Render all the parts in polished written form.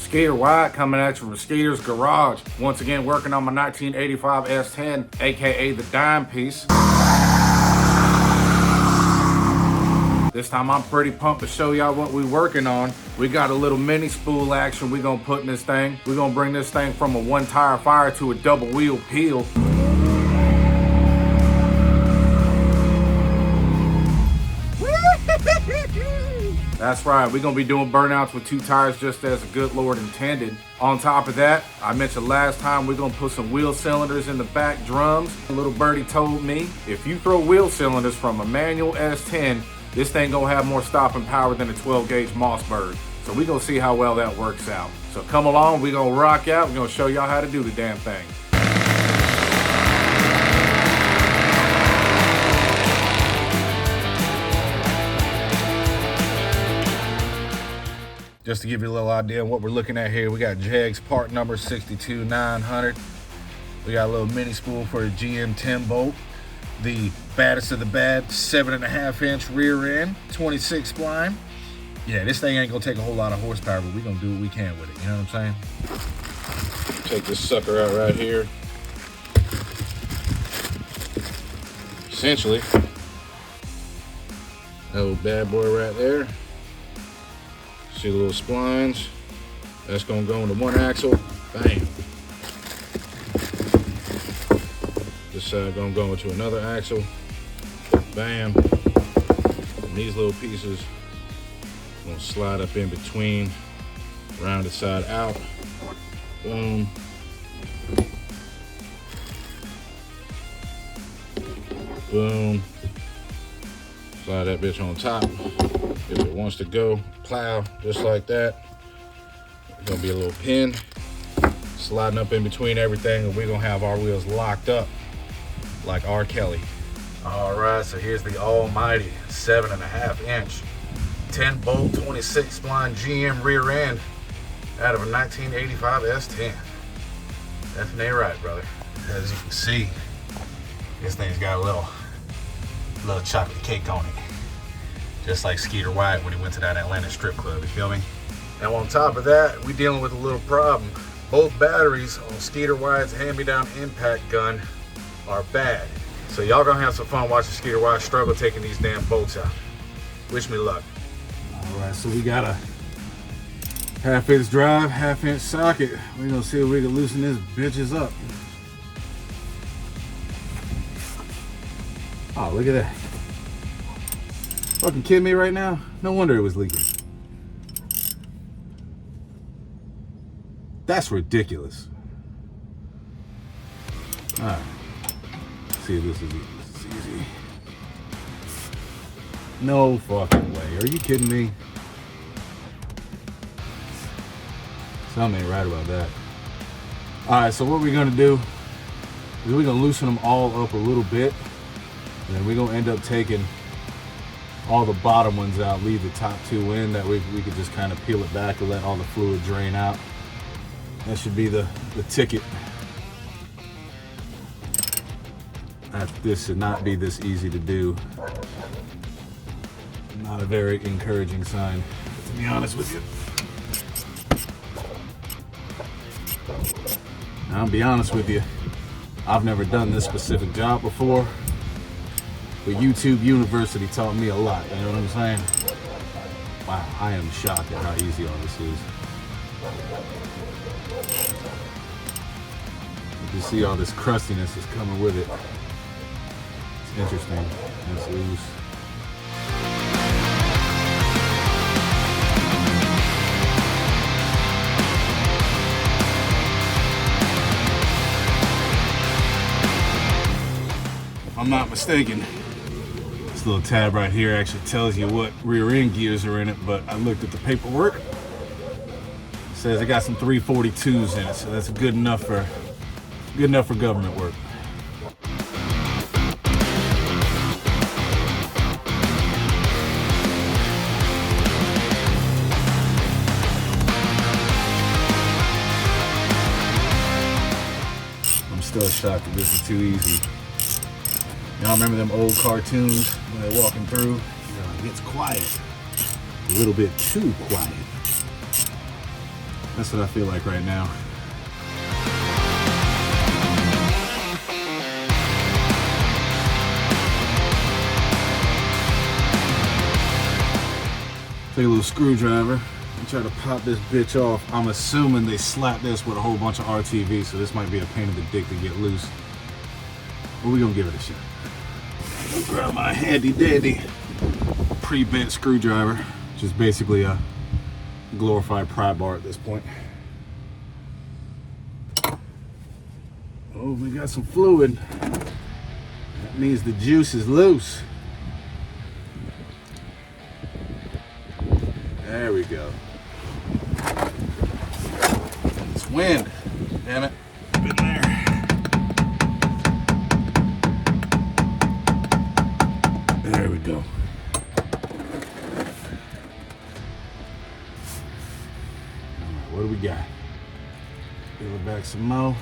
Skeeter Wide coming at you from Skeeter's Garage. Once again, working on my 1985 S10, aka the DimePiece. This time I'm pretty pumped to show y'all what we're working on. We got a little mini spool action we gonna put in this thing. We're gonna bring this thing from a one tire fire to a double wheel peel. That's right, we're gonna be doing burnouts with 2 tires just as the good Lord intended. On top of that, I mentioned last time we're gonna put some wheel cylinders in the back drums. A little birdie told me, if you throw wheel cylinders from a manual S10, this thing gonna have more stopping power than a 12 gauge Mossberg. So we're gonna see how well that works out. So come along, we're gonna rock out. We're gonna show y'all how to do the damn thing. Just to give you a little idea of what we're looking at here, we got Jegs part number 62900. We got a little mini spool for a GM 10 bolt. The baddest of the bad 7.5 inch rear end, 26 spline. Yeah, this thing ain't gonna take a whole lot of horsepower, but we're gonna do what we can with it, you know what I'm saying? Take this sucker out right here. Essentially, that little bad boy right there. See the little splines? That's gonna go into one axle, bam. This side gonna go into another axle, bam. And these little pieces gonna slide up in between, rounded side out, boom. Boom. Slide that bitch on top. If it wants to go, plow, just like that. There's gonna be a little pin sliding up in between everything, and we're gonna have our wheels locked up like R. Kelly. All right, so here's the almighty 7.5 inch 10 bolt 26 spline GM rear end out of a 1985 S10. Definitely right, brother. As you can see, this thing's got a little chocolate cake on it. Just like Skeeter White when he went to that Atlanta strip club, you feel me? And on top of that, we dealing with a little problem. Both batteries on Skeeter White's hand-me-down impact gun are bad. So y'all gonna have some fun watching Skeeter White struggle taking these damn bolts out. Wish me luck. All right, so we got a 1/2 inch drive, 1/2 inch socket. We're gonna see if we can loosen this bitches up. Oh, look at that. Fucking kidding me right now? No wonder it was leaking. That's ridiculous. All right. See if this is easy. No fucking way. Are you kidding me? Something ain't right about that. All right, so what we're gonna do is we're gonna loosen them all up a little bit, and then we're gonna end up taking all the bottom ones out, leave the top 2 in. That way we could just kind of peel it back and let all the fluid drain out. That should be the ticket. This should not be this easy to do. Not a very encouraging sign, to be honest with you. Now, I'll be honest with you, I've never done this specific job before, but YouTube University taught me a lot, you know what I'm saying? Wow, I am shocked at how easy all this is. You can see all this crustiness is coming with it. It's interesting. It's loose. If I'm not mistaken, this little tab right here actually tells you what rear end gears are in it, but I looked at the paperwork. It says it got some 342s in it, so that's good enough for government work. I'm still shocked that this is too easy. Y'all remember them old cartoons when they're walking through? It gets quiet. A little bit too quiet. That's what I feel like right now. Take a little screwdriver and try to pop this bitch off. I'm assuming they slapped this with a whole bunch of RTV, so this might be a pain in the dick to get loose. But we're gonna give it a shot. I'll grab my handy dandy pre-bent screwdriver, which is basically a glorified pry bar at this point. Oh, we got some fluid. That means the juice is loose. There we go. It's wind. Damn it. Been there. There we go. Alright, what do we got? Peel it back some more.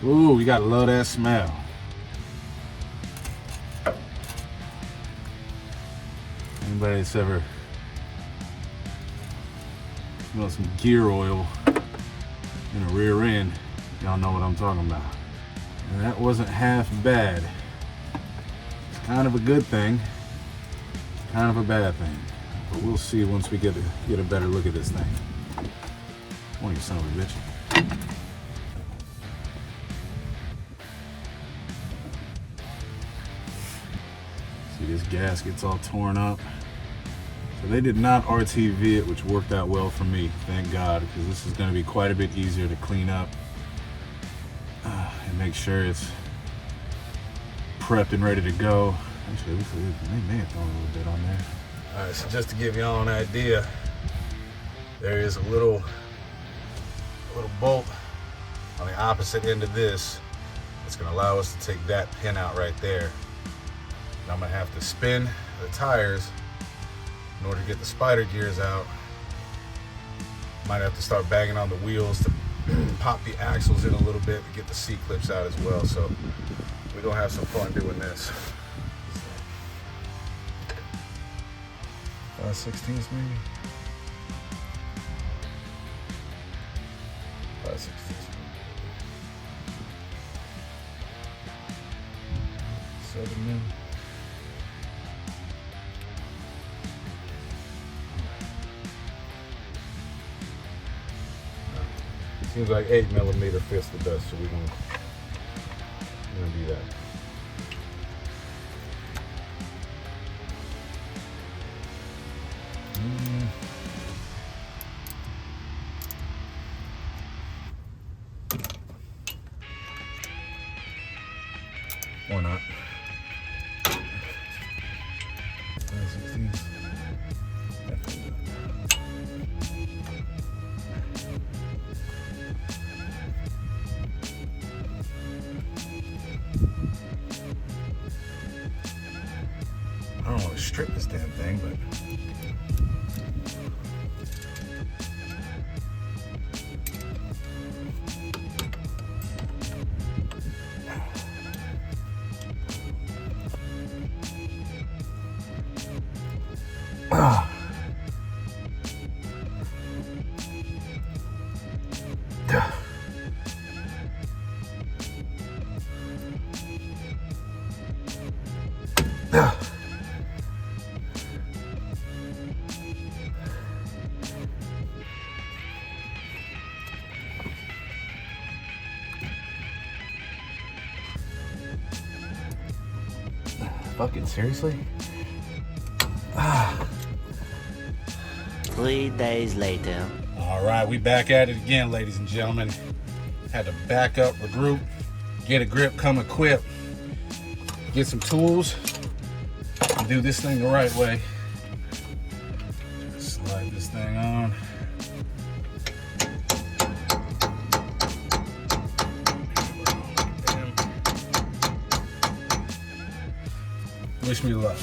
Ooh, we gotta love that smell. Anybody that's ever smelled some gear oil in a rear end, y'all know what I'm talking about. And that wasn't half bad. It's kind of a good thing, kind of a bad thing. But we'll see once we get a better look at this thing. Oh, you son of a bitch. See, this gasket's all torn up. So they did not RTV it, which worked out well for me, thank God, because this is going to be quite a bit easier to clean up and make sure it's prepped and ready to go. Actually, they may have thrown a little bit on there. All right, so just to give y'all an idea, there is a little bolt on the opposite end of this. It's going to allow us to take that pin out right there. And I'm going to have to spin the tires in order to get the spider gears out. Might have to start banging on the wheels to pop the axles in a little bit to get the C clips out as well. So we're gonna have some fun doing this. 5/16 maybe? 5/16. Seven mil. Seems like 8mm fits the best, so we're gonna do that. Or not. 5/16. I don't want to strip this damn thing, but fucking seriously? 3 days later. All right, we back at it again, ladies and gentlemen. Had to back up, regroup, get a grip, come equipped, get some tools, and do this thing the right way. Just slide this thing on. Wish me luck.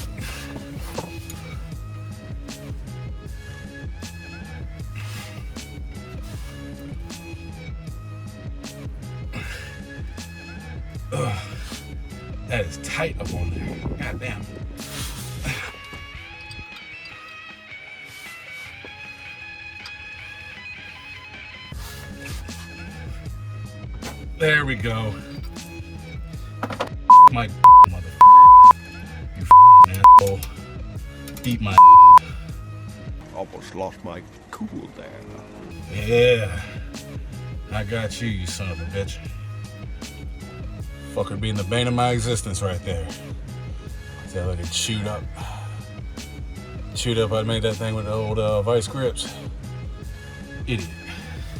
That is tight up on there. God damn. There we go. My mother. You asshole. Eat my. Almost lost my cool there. Yeah. I got you, you son of a bitch. Fucker being the bane of my existence right there. See how I get chewed up. Chewed up, I made that thing with the old vice grips. Idiot.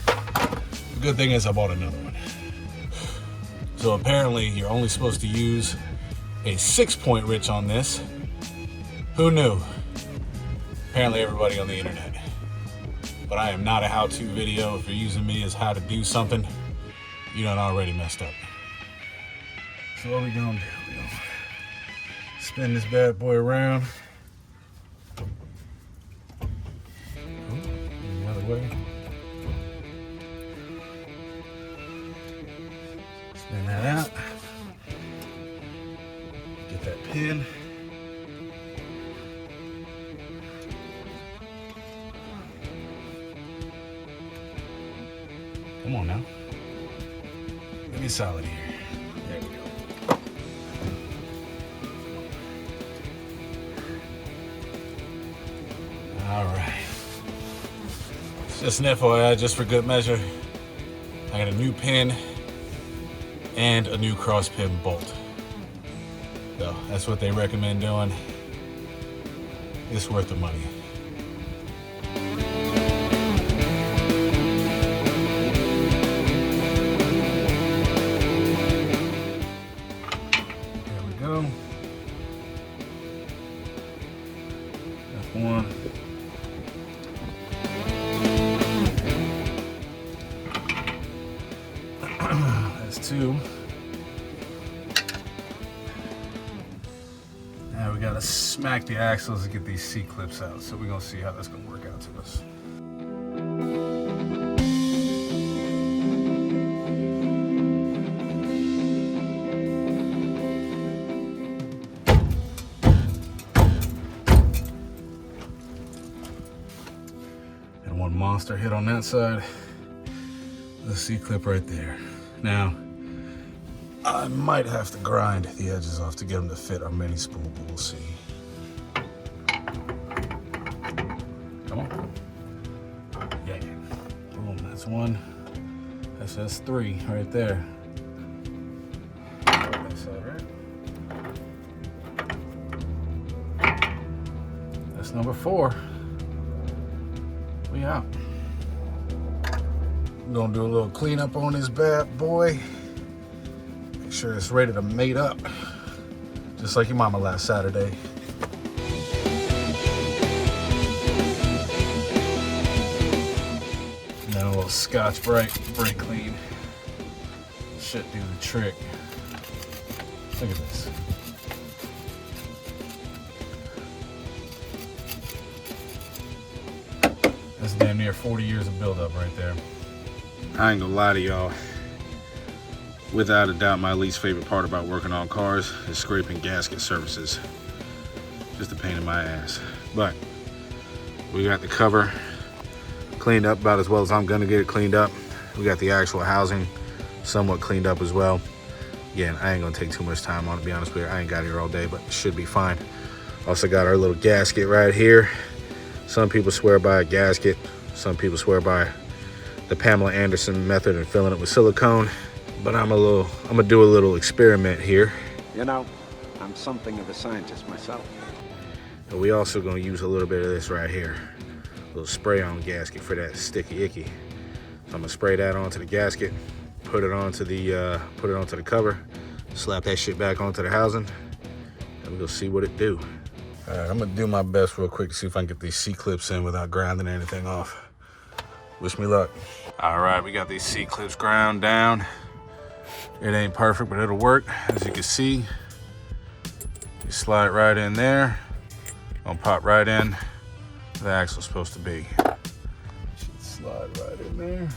The good thing is I bought another one. So apparently you're only supposed to use a 6-point wrench on this. Who knew? Apparently everybody on the internet. But I am not a how-to video. If you're using me as how to do something, you done already messed up. So what we gonna do? We gonna spin this bad boy around. The other way. Spin that out. Get that pin. Come on now. Give me solid here. There we go. All right. Just an FYI, just for good measure, I got a new pin and a new cross pin bolt. So that's what they recommend doing. It's worth the money. There we go. That's one. That's two. Now we gotta smack the axles to get these C-clips out. So we're gonna see how that's gonna work out to us. And one monster hit on that side. The C-clip right there. Now, I might have to grind the edges off to get them to fit our Mini Spool, but we'll see. Come on. Yeah. Boom, that's one. That's three right there. That side, right? That's number 4. We out. I'm gonna do a little cleanup on this bad boy. Make sure it's ready to mate up. Just like your mama last Saturday. And then a little Scotch brake clean. Should do the trick. Look at this. That's damn near 40 years of buildup right there. I ain't gonna lie to y'all. Without a doubt, my least favorite part about working on cars is scraping gasket surfaces. Just a pain in my ass. But we got the cover cleaned up about as well as I'm gonna get it cleaned up. We got the actual housing somewhat cleaned up as well. Again, I ain't gonna take too much time on it, to be honest with you. I ain't got it here all day, but it should be fine. Also got our little gasket right here. Some people swear by a gasket. Some people swear by the Pamela Anderson method and filling it with silicone. But I'm gonna do a little experiment here. You know, I'm something of a scientist myself. And we also gonna use a little bit of this right here. A little spray on gasket for that sticky icky. So I'm gonna spray that onto the gasket, put it onto the cover, slap that shit back onto the housing, and we're gonna see what it do. All right, I'm gonna do my best real quick to see if I can get these C-clips in without grinding anything off. Wish me luck. All right, we got these C-clips ground down. It ain't perfect, but it'll work. As you can see, you slide right in there. Gonna pop right in where the axle's supposed to be. Should slide right in there.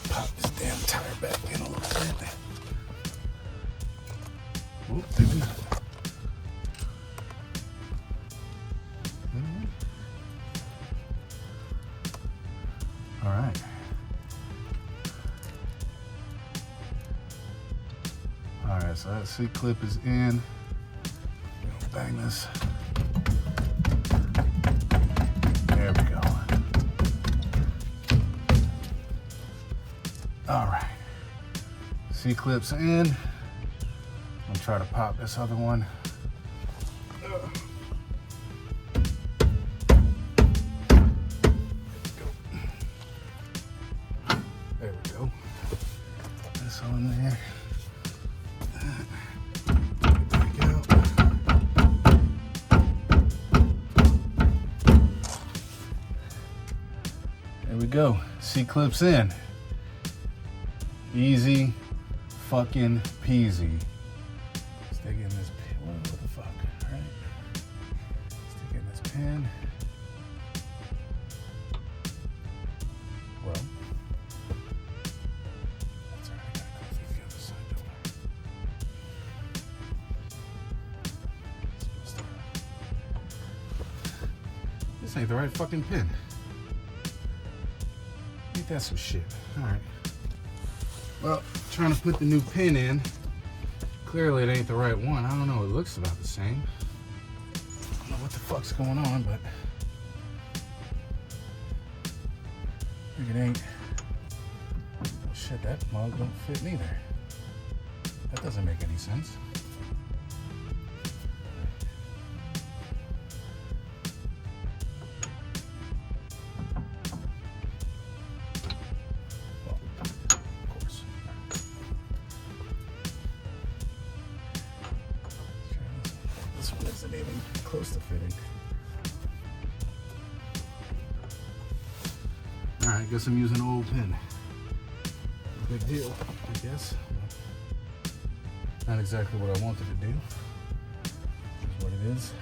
Pop this damn tire back in a little bit. Oop, Alright, so that seat clip is in. We'll bang this. There we go. Alright. Seat clips in. I'm gonna try to pop this other one. There we go. This one there. Back out. There we go. C clips in. Easy fucking peasy. Stick in this pin. What the fuck? Alright. Stick in this pin. Well. That's alright. I gotta go through the other side, don't I? This ain't the right fucking pin. Ain't that some shit? Alright. Well, trying to put the new pin in. Clearly it ain't the right one. I don't know, it looks about the same. I don't know what the fuck's going on, but I think it ain't. Oh shit, that mug don't fit neither. That doesn't make any sense. Isn't even close to fitting. Alright, guess I'm using an old pin. Big deal, I guess. Not exactly what I wanted to do. Is what it is.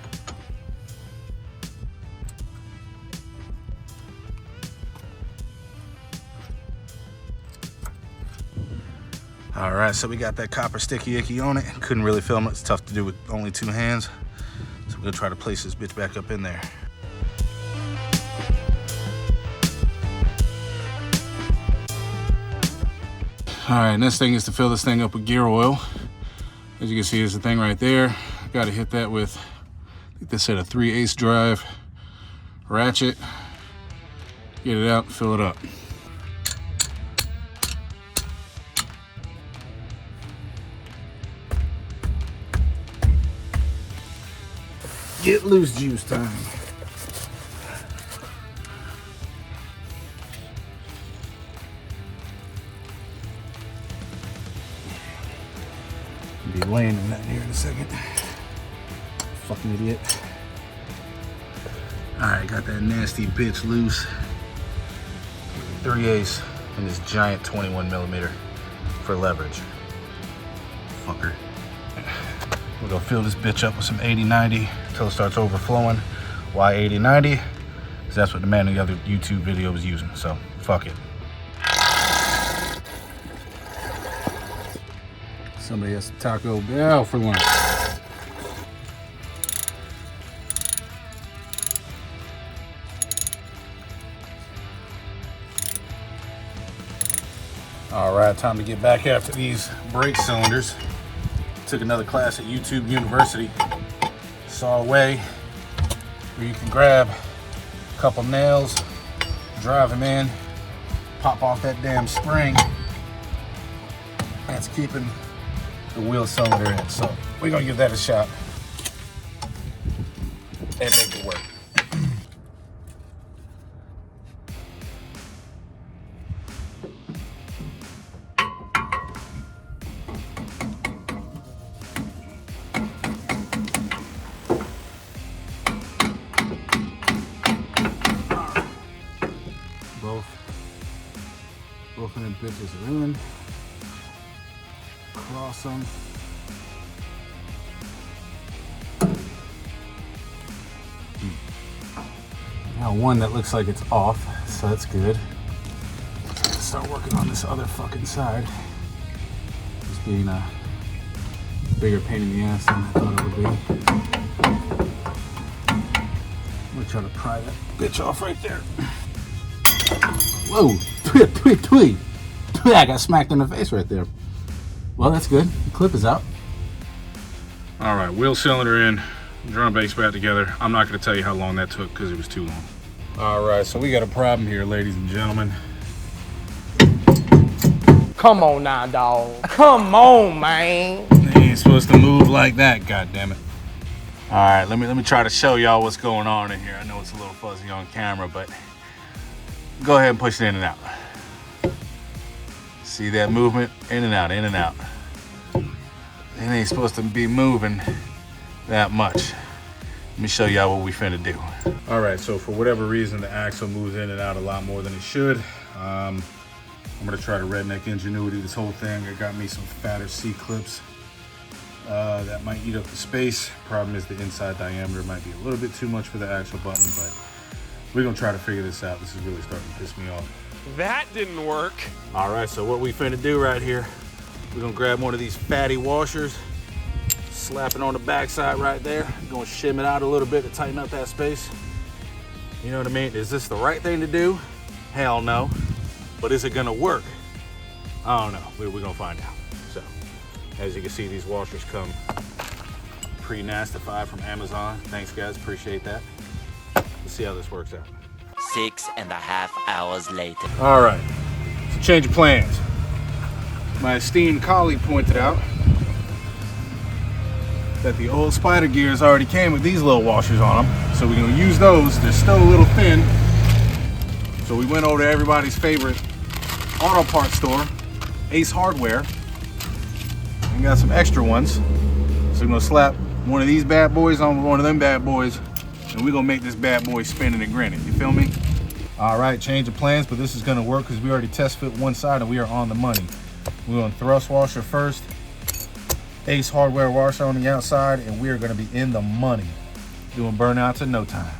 Alright, so we got that copper sticky icky on it. Couldn't really film it. It's tough to do with only two hands. So we're gonna try to place this bitch back up in there. Alright, next thing is to fill this thing up with gear oil. As you can see, there's the thing right there. I gotta hit that with, I think they said a 3/8 drive ratchet. Get it out and fill it up. Get loose juice time. Be laying in that here in a second. Fucking idiot. Alright, got that nasty bitch loose. 3/8 and this giant 21mm for leverage. Fucker. We're gonna fill this bitch up with some 80/90 until it starts overflowing. Why 80/90? Because that's what the man in the other YouTube video was using. So, fuck it. Somebody has Taco Bell for lunch. All right, time to get back after these brake cylinders. Took another class at YouTube University. Saw a way where you can grab a couple nails, drive them in, pop off that damn spring. That's keeping the wheel cylinder in. So we're gonna give that a shot and make it work. Both of them bitches are in. Cross them. Now one that looks like it's off, so that's good. Let's start working on this other fucking side. Just being a bigger pain in the ass than I thought it would be. I'm gonna try to pry that bitch off right there. Whoa, tweet. I got smacked in the face right there. Well, that's good. The clip is out. All right, wheel cylinder in, drum base back together. I'm not going to tell you how long that took because it was too long. All right, so we got a problem here, ladies and gentlemen. Come on now, dog. Come on, man. They ain't supposed to move like that, goddammit. All right, let me try to show y'all what's going on in here. I know it's a little fuzzy on camera, but go ahead and push it in and out. See that movement? In and out, in and out. It ain't supposed to be moving that much. Let me show y'all what we finna do. All right, so for whatever reason, the axle moves in and out a lot more than it should. I'm gonna try to redneck ingenuity this whole thing. I got me some fatter C-clips that might eat up the space. Problem is the inside diameter might be a little bit too much for the actual button, but we're gonna try to figure this out. This is really starting to piss me off. That didn't work. All right, so what we finna do right here, we're gonna grab one of these fatty washers, slap it on the backside right there. Gonna shim it out a little bit to tighten up that space. You know what I mean? Is this the right thing to do? Hell no. But is it gonna work? I don't know. We're gonna find out. So, as you can see, these washers come pre-nastified from Amazon. Thanks, guys. Appreciate that. Let's see how this works out. 6.5 hours later. All right. So, change of plans. My esteemed colleague pointed out that the old Spider gears already came with these little washers on them. So, we're gonna use those. They're still a little thin. So we went over to everybody's favorite auto parts store, Ace Hardware, and got some extra ones. So we're gonna slap one of these bad boys on one of them bad boys, and we're gonna make this bad boy spinning and grinning. You feel me? All right, change of plans, but this is gonna work because we already test fit one side and we are on the money. We're gonna thrust washer first, Ace Hardware washer on the outside, and we are gonna be in the money, doing burnouts in no time.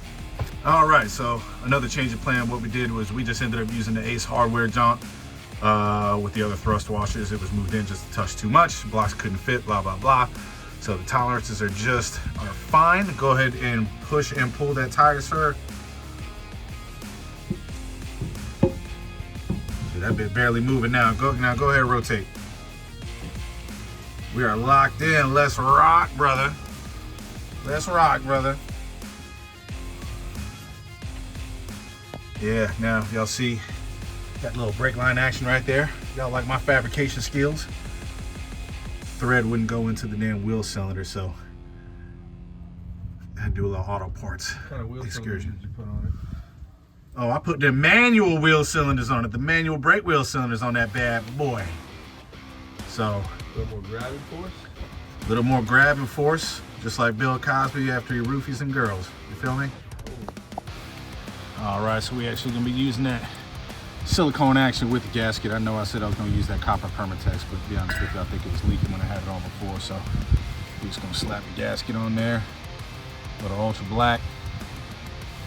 All right, so another change of plan. What we did was we just ended up using the Ace Hardware jump with the other thrust washers. It was moved in just a touch too much. Blocks couldn't fit, blah, blah, blah. So the tolerances are fine. Go ahead and push and pull that tire, sir. See, that bit barely moving now. Go ahead and rotate. We are locked in. Let's rock, brother. Let's rock, brother. Yeah, now y'all see that little brake line action right there. Y'all like my fabrication skills? Thread wouldn't go into the damn wheel cylinder, so I had to do a little auto parts What kind of wheel excursion. cylinders did you put on it? Oh, I put the manual wheel cylinders on it, the manual brake wheel cylinders on that bad boy. So A little more grabbing force? a little more grab and force, just like Bill Cosby after he roofies some girls. You feel me? All right, so we actually gonna be using that silicone action with the gasket. I know I said I was gonna use that copper Permatex, but to be honest with you, I think it was leaking when I had it on before. So we're just gonna slap the gasket on there, little ultra black,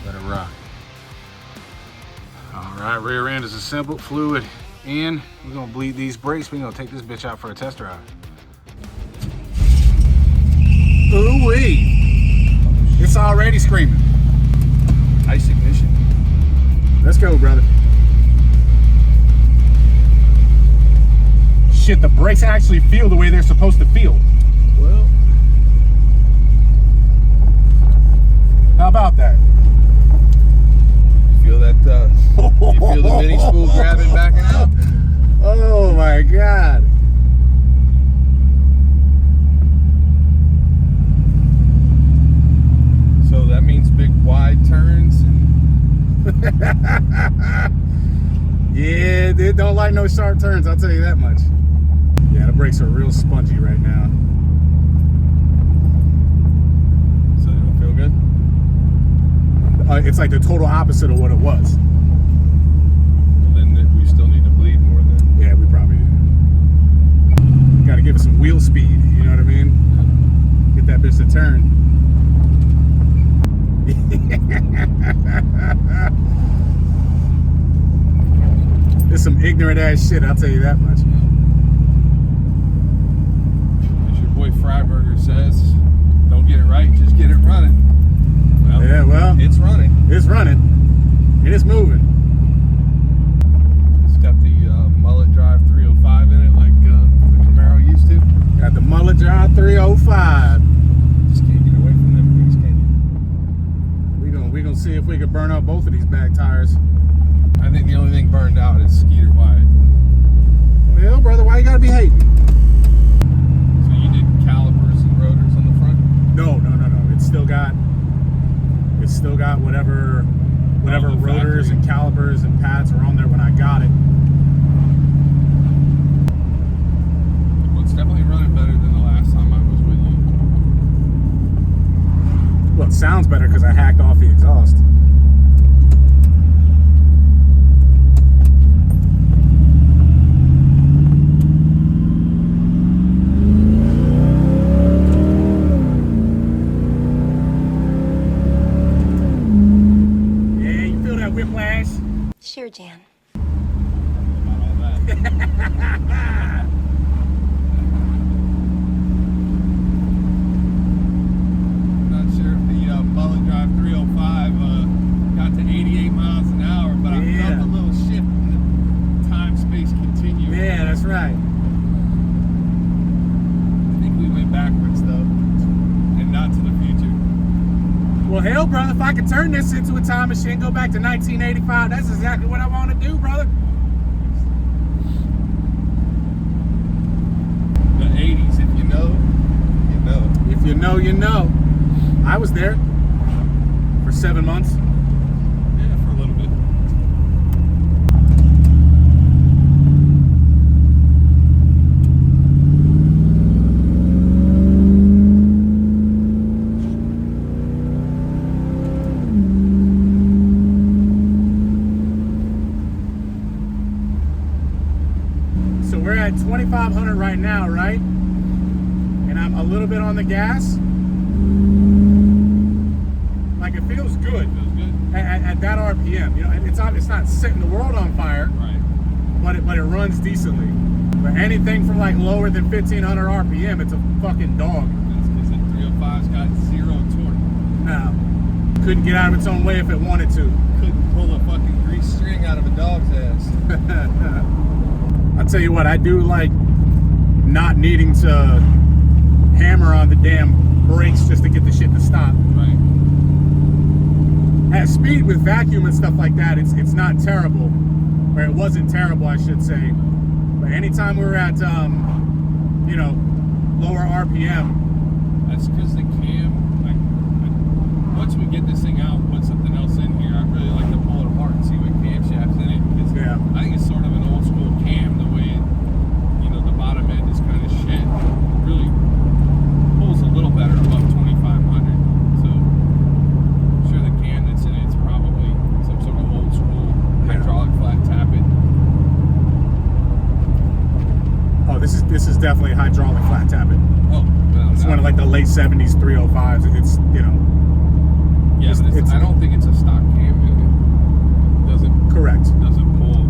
let it rock. All right, rear end is assembled, fluid in. We're gonna bleed these brakes. We're gonna take this bitch out for a test drive. Ooh-wee, it's already screaming. Ice ignition. Let's go, brother. Shit, the brakes actually feel the way they're supposed to feel. Well, How about that? you feel that? You feel the mini spool grabbing, backing out? Oh my God. So that means big wide turns and Yeah, they don't like no sharp turns, I'll tell you that much. Yeah, the brakes are real spongy right now. so they don't feel good? It's like the total opposite of what it was. Well, then we still need to bleed more then. Yeah, we probably do. Gotta give it some wheel speed, you know what I mean? Get that bitch to turn. It's some ignorant ass shit, I'll tell you that much. As your boy Freiberger says, don't get it right, just get it running. Well, Yeah, well, it's running. it's running. And it's moving. It's got the mullet drive 305 in it like the Camaro used 305. Just can't get away from them things, can We gonna see if we can burn out both of these back tires. you? I think the only thing burned out is Skeeter wide. Well, brother, why you gotta be hating? So you did calipers and rotors on the front? No. It's still got whatever the rotors factory. and calipers and pads are on there when I got it. Well, it's definitely running better than the last time I was with you. Well, it sounds better because I hacked off the exhaust. Yeah, you feel that whiplash? Sure, Jan. About all that. Not sure if the Bullet Drive 305 got to 88 miles an hour, but I Yeah. felt a little shift in the time-space continuum. Yeah, that's right. I think we went backwards, though, and not to the future. Well, hell, brother, if I could turn this into a time machine, go back to 1985, that's exactly what I want to do, brother. The 80s, if you know, you know. If you know, you know. I was there for 7 months. Yeah, for a little bit. So we're at 2,500 right now, right? And I'm a little bit on the gas. Like, it feels good Feels good. at that RPM. You know, it's not setting the world on fire, Right. but it runs decently. But anything from like lower than 1,500 RPM, it's a fucking dog. That's because the 305's got zero torque. Now, couldn't get out of its own way if it wanted to. Couldn't pull a fucking grease string out of a dog's ass. I'll tell you what, I do like not needing to hammer on the damn brakes just to get the shit to stop. Right. At speed with vacuum and stuff like that, it's not terrible. Or it wasn't terrible, I should say. But anytime we're at, lower RPM, That's because the cam, once we get this thing out and put something else in here, I'd really like to pull it apart and see what camshaft's in it. Because Yeah. I think it's sort of an old school cam, the way, the bottom end is kind of shit. It really pulls a little better above 2,500. So I'm sure the cam that's in it's probably some sort of old school hydraulic flat tappet. oh, this is definitely hydraulic flat tapping. Oh, well, It's one of like the late 70s 305s. It's, yeah, but it's- I don't think it's a stock cam. It correct. doesn't pull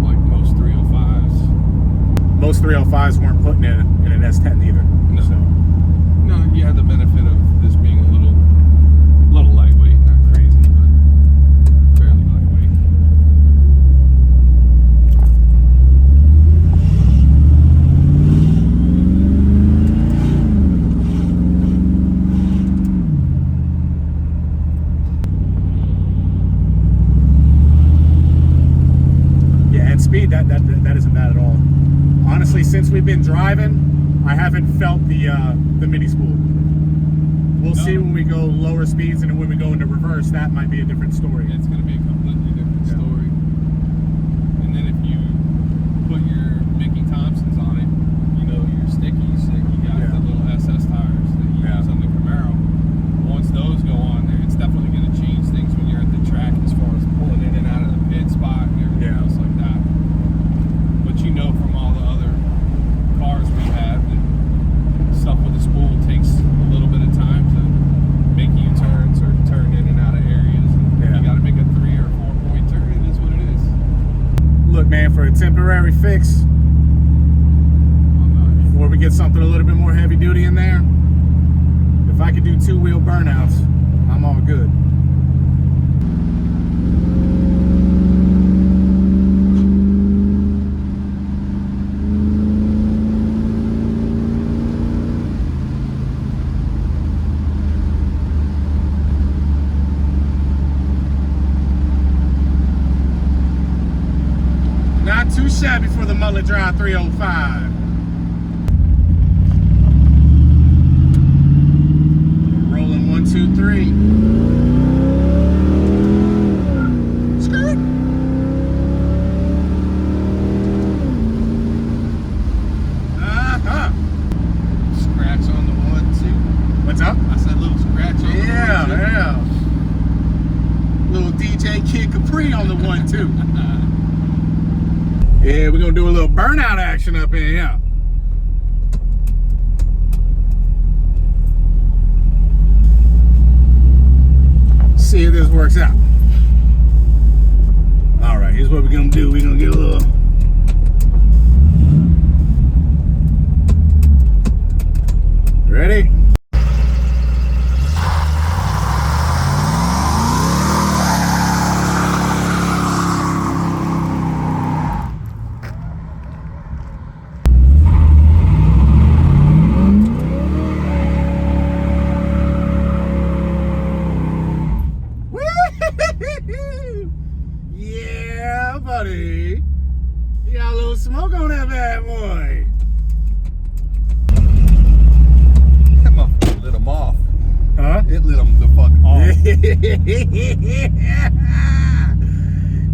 like most 305s. Most 305s weren't putting in an S10 either. No. So, No, you had the benefit of this being a little lightweight, not crazy, but fairly lightweight. yeah, at speed, that isn't bad at all. Honestly, since we've been driving, I haven't felt the Mini Spool. We'll No. see when we go lower speeds, and then when we go into reverse, that might be a different story. It's going to be a completely different Yeah. story. And then if you put your Mickey Thompsons on it, your stickies that you got, Yeah. the little SS tires that you Yeah. use on the Camaro, once those go on there, it's definitely going to change things when you're at the track as far as pulling in and out of the pit spot and everything Yeah. else like that. But from all the other cars we have, that stuff with the spool takes a little bit of time to make U-turns or turn in and out of areas. And if Yeah. you got to make a 3 or 4 point turn, it is what it is. Look, man, for a temporary fix, before we get something a little bit more heavy duty in there, if I could do 2-wheel burnouts, I'm all good. Mullet Drive 305. Rolling 1, 2, 3. Skirt. Scratch on the 1, 2. What's up? I said little scratch on the 1, 2. Yeah. Little DJ Kid Capri on the 1, 2. Yeah, we're gonna do a little burnout action up in here. See if this works out. All right, here's what we're gonna do. We're gonna get a little. Ready? Yeah, buddy. You got a little smoke on that bad boy. That motherfucker lit him off. Huh? It lit him the fuck off.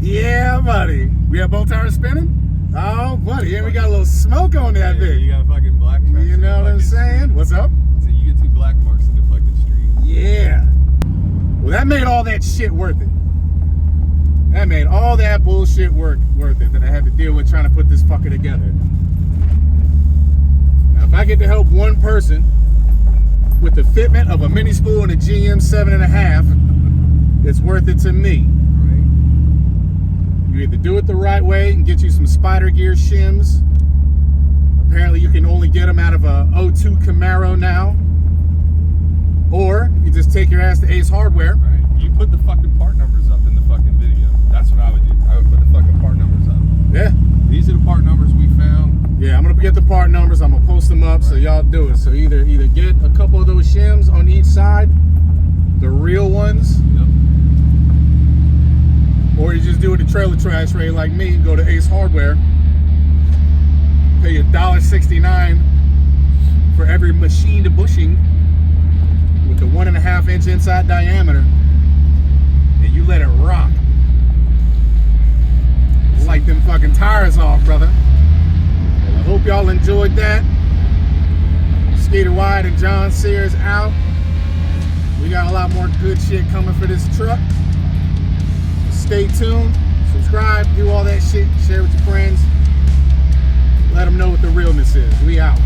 Yeah, buddy. We have both tires spinning? Oh, buddy. Yeah, we got a little smoke on that Yeah, bitch. you got fucking black tracks. You know what I'm saying? What's up? So you get 2 black marks in the fucking street. Yeah. Well, that made all that shit worth it. That made all that bullshit worth it that I had to deal with trying to put this fucker together. Now, if I get to help one person with the fitment of a Mini Spool and a GM 7.5, it's worth it to me. Right? You either do it the right way and get you some Spider Gear shims. Apparently, you can only get them out of a 02 Camaro now. Or you just take your ass to Ace Hardware. Right. You put the fucking part numbers up in the fucking video. That's what I would do. I would put the fucking part numbers up. Yeah. These are the part numbers we found. Yeah, I'm gonna get the part numbers. I'm gonna post them up so y'all do it. So either get a couple of those shims on each side, the real ones, Yep. or you just do it the trailer trash rate like me. Go to Ace Hardware, pay $1.69 for every machined bushing with the 1.5 inch inside diameter, and you let it rock. Light them fucking tires off, brother. Well, I hope y'all enjoyed that. Skeeter Wide and John Sears out. We got a lot more good shit coming for this truck. Stay tuned, subscribe, do all that shit, share with your friends. Let them know what the realness is. We out.